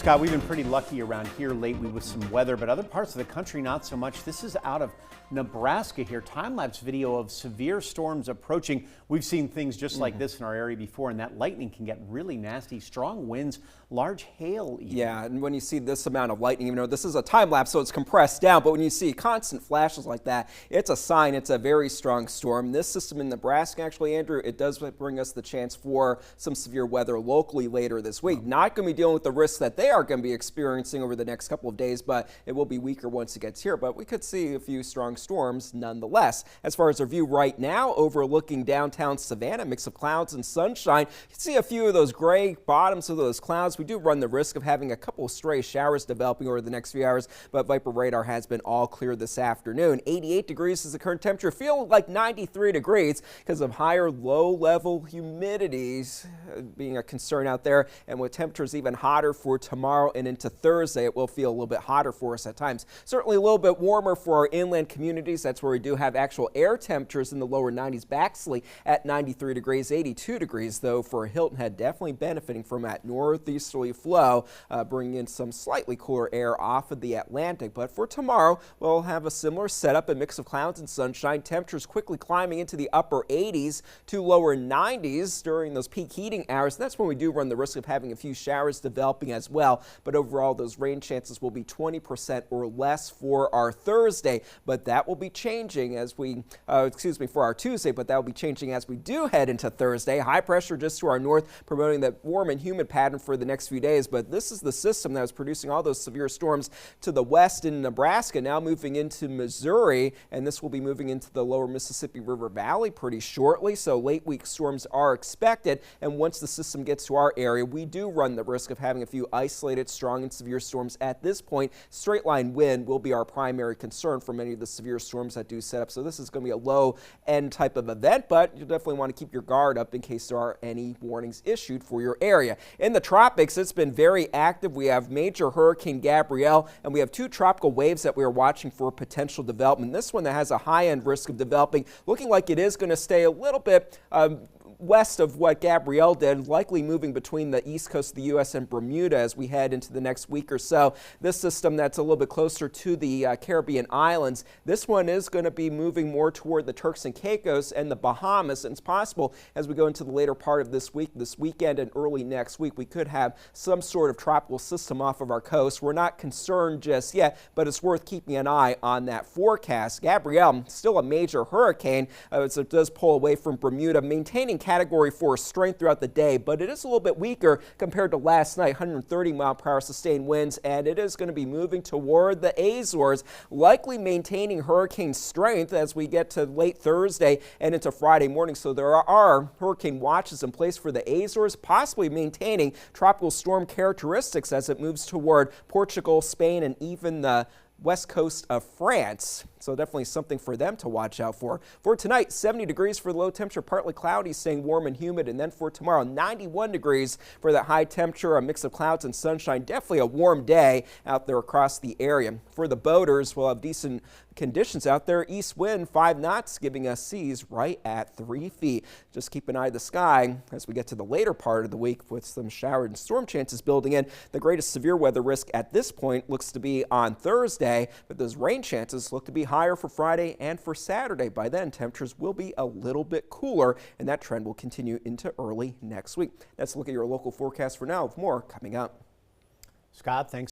Scott, we've been pretty lucky around here lately with some weather, but other parts of the country not so much. This is out of Nebraska here. Time-lapse video of severe storms approaching. We've seen things just like this in our area before, and that lightning can get really nasty. Strong winds, large hail even. Yeah, and when you see this amount of lightning, even though this is a time-lapse, so it's compressed down, but when you see constant flashes like that, it's a sign it's a very strong storm. This system in Nebraska, actually, Andrew, it does bring us the chance for some severe weather locally later this week. Not going to be dealing with the risks that they are going to be experiencing over the next couple of days, but it will be weaker once it gets here. But we could see a few strong storms nonetheless. As far as our view right now, overlooking downtown Savannah, mix of clouds and sunshine. You can see a few of those gray bottoms of those clouds. We do run the risk of having a couple of stray showers developing over the next few hours, but Viper radar has been all clear this afternoon. 88 degrees is the current temperature, feeling like 93 degrees because of higher low-level humidities being a concern out there, and with temperatures even hotter for tomorrow and into Thursday, it will feel a little bit hotter for us at times. Certainly a little bit warmer for our inland communities. That's where we do have actual air temperatures in the lower 90s. Baxley at 93 degrees, 82 degrees though for Hilton Head, definitely benefiting from that northeasterly flow, bringing in some slightly cooler air off of the Atlantic. But for tomorrow, we'll have a similar setup, a mix of clouds and sunshine. Temperatures quickly climbing into the upper 80s to lower 90s during those peak heating hours. And that's when we do run the risk of having a few showers developing as well. But overall, those rain chances will be 20% or less for our Thursday. But that will be changing as we, for our Tuesday, but that will be changing as we do head into Thursday. High pressure just to our north, promoting that warm and humid pattern for the next few days. But this is the system that was producing all those severe storms to the west in Nebraska, now moving into Missouri, and this will be moving into the lower Mississippi River Valley pretty shortly. So late week storms are expected, and once the system gets to our area, we do run the risk of having a few isolated strong and severe storms. At this point, straight line wind will be our primary concern for many of the severe storms that do set up. So this is going to be a low end type of event, but you definitely want to keep your guard up in case there are any warnings issued for your area. In the tropics, it's been very active. We have major Hurricane Gabrielle, and we have two tropical waves that we are watching for potential development. This one that has a high end risk of developing, looking like it is going to stay a little bit west of what Gabrielle did, likely moving between the east coast of the U.S. and Bermuda as we head into the next week or so. This system that's a little bit closer to the Caribbean islands, this one is going to be moving more toward the Turks and Caicos and the Bahamas, and it's possible as we go into the later part of this week, this weekend and early next week, we could have some sort of tropical system off of our coast. We're not concerned just yet, but it's worth keeping an eye on that forecast. Gabrielle, still a major hurricane, so it does pull away from Bermuda, maintaining Category 4 strength throughout the day, but it is a little bit weaker compared to last night. 130-mile-per-hour sustained winds, and it is going to be moving toward the Azores, likely maintaining hurricane strength as we get to late Thursday and into Friday morning. So there are hurricane watches in place for the Azores, possibly maintaining tropical storm characteristics as it moves toward Portugal, Spain, and even the west coast of France. So definitely something for them to watch out for. For tonight, 70 degrees for the low temperature, partly cloudy, staying warm and humid. And then for tomorrow, 91 degrees for that high temperature, a mix of clouds and sunshine. Definitely a warm day out there across the area. For the boaters, we'll have decent conditions out there. East wind 5 knots, giving us seas right at 3 feet. Just keep an eye to the sky as we get to the later part of the week with some shower and storm chances building in. The greatest severe weather risk at this point looks to be on Thursday, but those rain chances look to be higher for Friday and for Saturday. By then, temperatures will be a little bit cooler, and that trend will continue into early next week. Let's look at your local forecast for now, with more coming up. Scott, thanks.